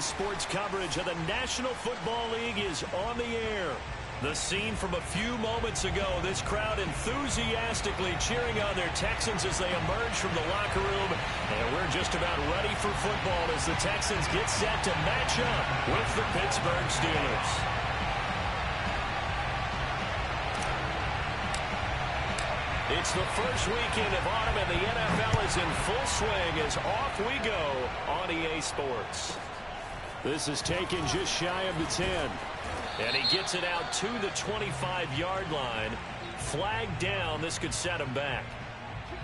Sports coverage of the National Football League is on the air. The scene from a few moments ago, this crowd enthusiastically cheering on their Texans as they emerge from the locker room. And we're just about ready for football as the Texans get set to match up with the Pittsburgh Steelers. It's the first weekend of autumn, and the NFL is in full swing as off we go on EA Sports. This is taken just shy of the 10. And he gets it out to the 25-yard line. Flag down. This could set him back.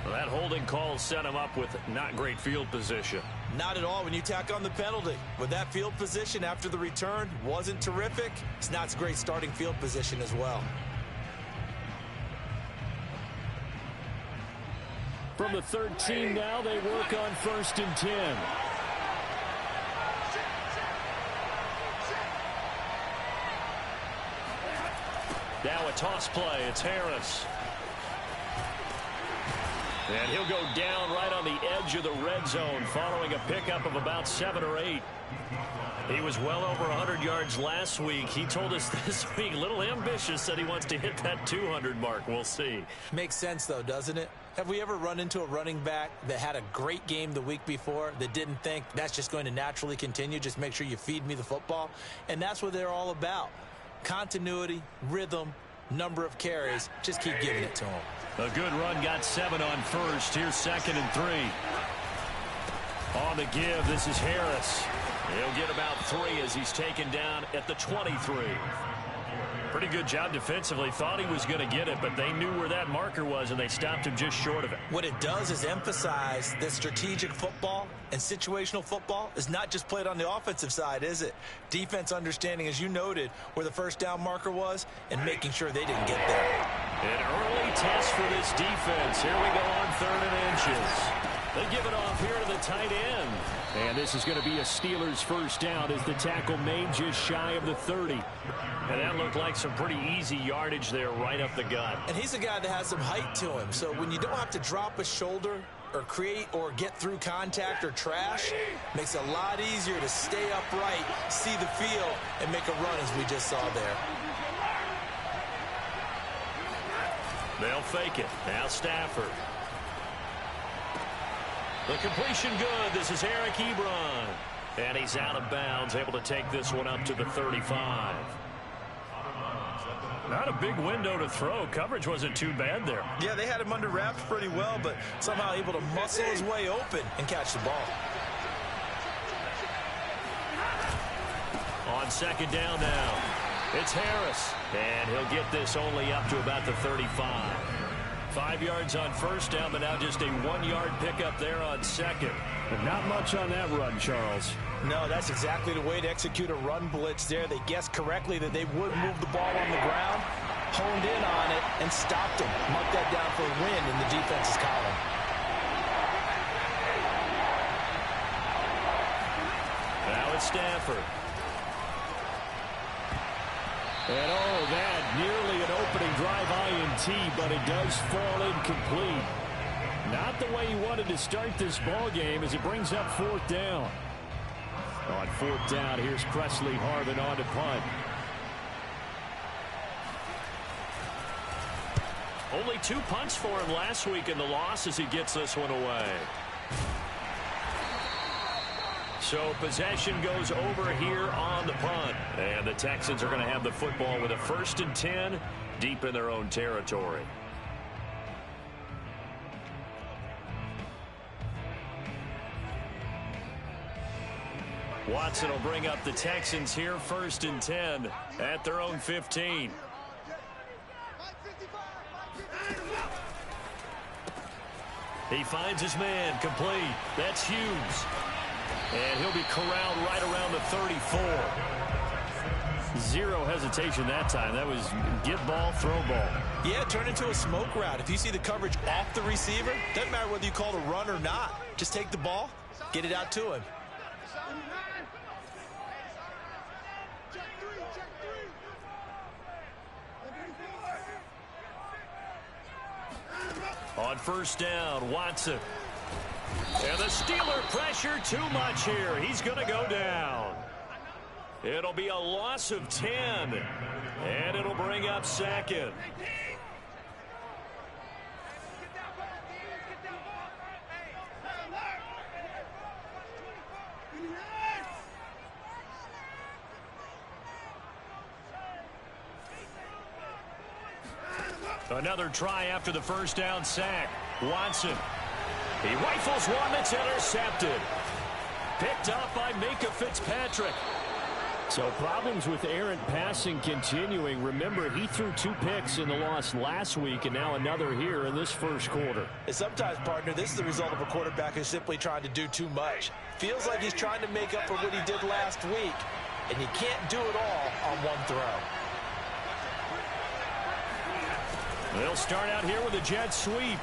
Well, that holding call set him up with not great field position. Not at all when you tack on the penalty. With that field position after the return wasn't terrific. It's not great starting field position as well. From the 13 now, they work on 1st and 10. Now a toss play. It's Harris. And he'll go down right on the edge of the red zone following a pickup of about 7 or 8. He was well over 100 yards last week. He told us this week, a little ambitious, said he wants to hit that 200 mark. We'll see. Makes sense, though, doesn't it? Have we ever run into a running back that had a great game the week before that didn't think that's just going to naturally continue? Just make sure you feed me the football. And that's what they're all about. Continuity, rhythm, number of carries. Just keep giving it to him. A good run, got 7 on 1st. Here's 2nd and 3. On the give, this is Harris. He'll get about 3 as he's taken down at the 23. Pretty good job defensively. Thought he was going to get it, but they knew where that marker was, and they stopped him just short of it. What it does is emphasize that strategic football and situational football is not just played on the offensive side, is it? Defense understanding, as you noted, where the first down marker was and making sure they didn't get there. An early test for this defense. Here we go on 3rd and inches. They give it off here to the tight end. And this is going to be a Steelers first down as the tackle made just shy of the 30. And that looked like some pretty easy yardage there right up the gut. And he's a guy that has some height to him. So when you don't have to drop a shoulder or create or get through contact or trash, makes it a lot easier to stay upright, see the field, and make a run as we just saw there. They'll fake it. Now Stafford. The completion good. This is Eric Ebron. And he's out of bounds, able to take this one up to the 35. Not a big window to throw. Coverage wasn't too bad there. Yeah, they had him under wraps pretty well, but somehow able to muscle his way open and catch the ball. On 2nd down now, it's Harris. And he'll get this only up to about the 35. 5 yards on 1st down, but now just a 1-yard pickup there on 2nd. But not much on that run, Charles. No, that's exactly the way to execute a run blitz there. They guessed correctly that they would move the ball on the ground, honed in on it, and stopped him. Marked that down for a win in the defense's column. Now it's Stafford. And oh, that nearly an opening drive INT, but it does fall incomplete. Not the way he wanted to start this ball game as it brings up 4th down. On 4th down, here's Presley Harvin on to punt. Only 2 punts for him last week in the loss as he gets this one away. So possession goes over here on the punt. And the Texans are going to have the football with a 1st and 10 deep in their own territory. Watson will bring up the Texans here, 1st and 10 at their own 15. He finds his man, complete. That's Hughes. And he'll be corralled right around the 34. Zero hesitation that time. That was get ball, throw ball. Yeah, turn into a smoke route. If you see the coverage off the receiver, doesn't matter whether you call it a run or not. Just take the ball, get it out to him. On 1st down, Watson. And the Steeler pressure too much here. He's going to go down. It'll be a loss of 10. And it'll bring up second. Another try after the first down sack. Watson. He rifles one that's intercepted. Picked up by Micah Fitzpatrick. So problems with errant passing continuing. Remember, he threw 2 picks in the loss last week, and now another here in this first quarter. And sometimes, partner, this is the result of a quarterback who's simply trying to do too much. Feels like he's trying to make up for what he did last week, and you can't do it all on one throw. They'll start out here with a jet sweep.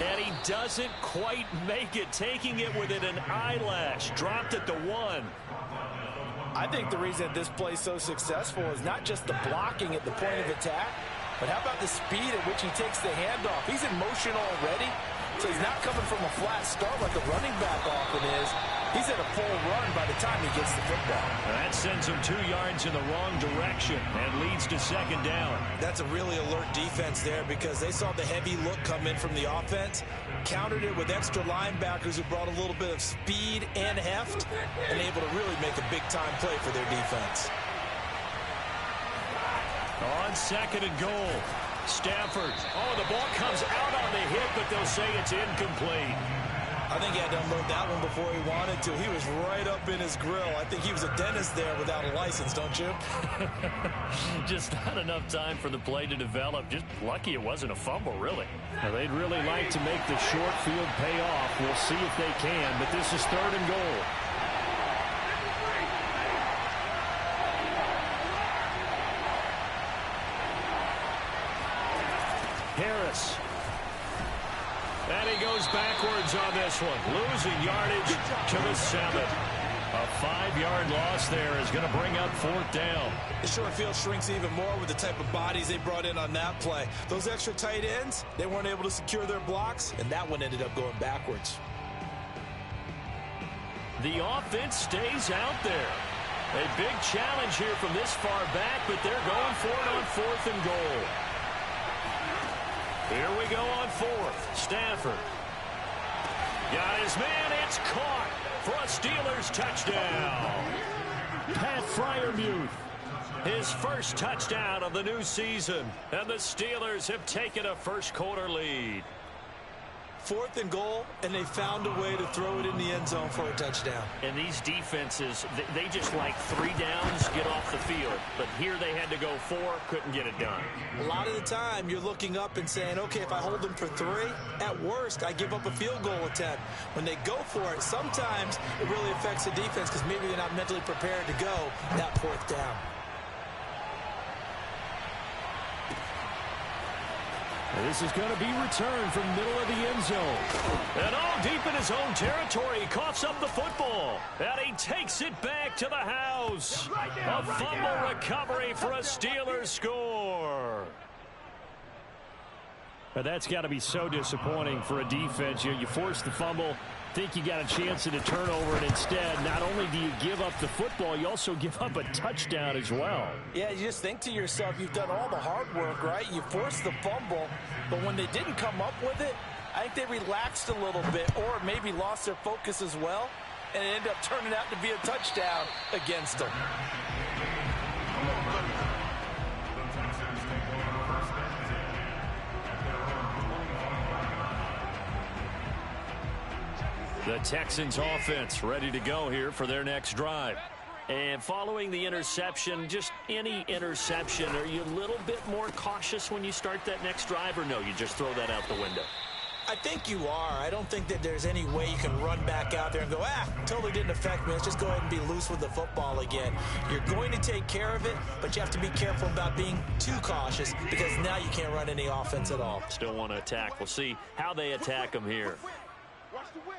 And he doesn't quite make it, taking it within an eyelash. Dropped at the 1. I think the reason this play is so successful is not just the blocking at the point of attack, but how about the speed at which he takes the handoff? He's in motion already, so he's not coming from a flat start like a running back often is. He's at a full run by the time he gets the football. That sends him 2 yards in the wrong direction and leads to second down. That's a really alert defense there because they saw the heavy look come in from the offense, countered it with extra linebackers who brought a little bit of speed and heft, and able to really make a big-time play for their defense. On second and goal, Stafford. Oh, the ball comes out on the hit, but they'll say it's incomplete. I think he had to unload that one before he wanted to. He was right up in his grill. I think he was a dentist there without a license, don't you? Just not enough time for the play to develop. Just lucky it wasn't a fumble, really. Now, they'd really like to make the short field pay off. We'll see if they can, but this is third and goal. Harris. And he goes backwards on this one. Losing yardage to the 7. A 5-yard loss there is going to bring up 4th down. The short field shrinks even more with the type of bodies they brought in on that play. Those extra tight ends, they weren't able to secure their blocks, and that one ended up going backwards. The offense stays out there. A big challenge here from this far back, but they're going for it on 4th and goal. Here we go on 4th. Stafford. Got his man. It's caught for a Steelers touchdown. Pat Freiermuth. His first touchdown of the new season. And the Steelers have taken a first quarter lead. 4th and goal, and they found a way to throw it in the end zone for a touchdown. And these defenses, they just like 3 downs, get off the field. But here they had to go 4, couldn't get it done. A lot of the time, you're looking up and saying, okay, if I hold them for 3, at worst, I give up a field goal attempt. When they go for it, sometimes it really affects the defense because maybe they're not mentally prepared to go that 4th down. This is going to be returned from middle of the end zone. And all deep in his own territory, he coughs up the football. And he takes it back to the house. A fumble recovery for a Steelers score. But that's got to be so disappointing for a defense. You force the fumble, think you got a chance at a turnover, and instead, not only do you give up the football, you also give up a touchdown as well. Yeah, you just think to yourself, you've done all the hard work, right? You forced the fumble, but when they didn't come up with it, I think they relaxed a little bit or maybe lost their focus as well, and it ended up turning out to be a touchdown against them. The Texans offense ready to go here for their next drive. And following the interception, just any interception, are you a little bit more cautious when you start that next drive, or no, you just throw that out the window? I think you are. I don't think that there's any way you can run back out there and go, totally didn't affect me. Let's just go ahead and be loose with the football again. You're going to take care of it, but you have to be careful about being too cautious because now you can't run any offense at all. Still want to attack. We'll see how they attack them here. Watch the whip.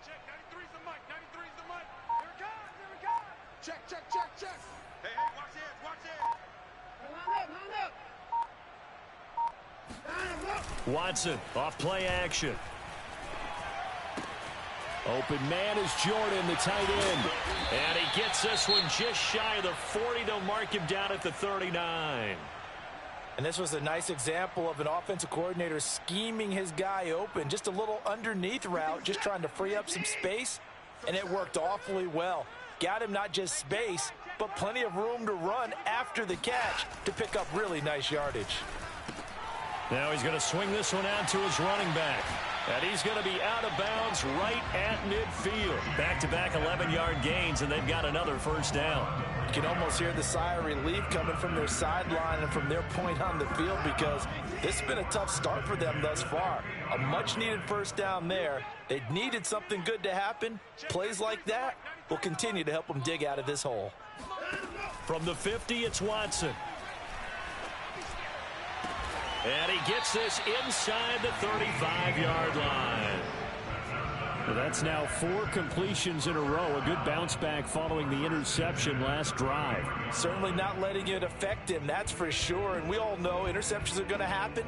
Check, 93's the mic, 93's the mic. Here it comes, here it comes. Check, check, check, check. Hey, watch this, watch this. Line up, line up. Watson off play action. Open man is Jordan, the tight end. And he gets this one just shy of the 40. They'll mark him down at the 39. And this was a nice example of an offensive coordinator scheming his guy open. Just a little underneath route, just trying to free up some space. And it worked awfully well. Got him not just space, but plenty of room to run after the catch to pick up really nice yardage. Now he's going to swing this one out to his running back. And he's going to be out of bounds right at midfield. Back-to-back 11-yard gains, and they've got another first down. You can almost hear the sigh of relief coming from their sideline and from their point on the field, because this has been a tough start for them thus far. A much-needed first down there. They needed something good to happen. Plays like that will continue to help them dig out of this hole. From the 50, it's Watson. And he gets this inside the 35-yard line. Well, that's now 4 completions in a row. A good bounce back following the interception last drive. Certainly not letting it affect him, that's for sure. And we all know interceptions are going to happen.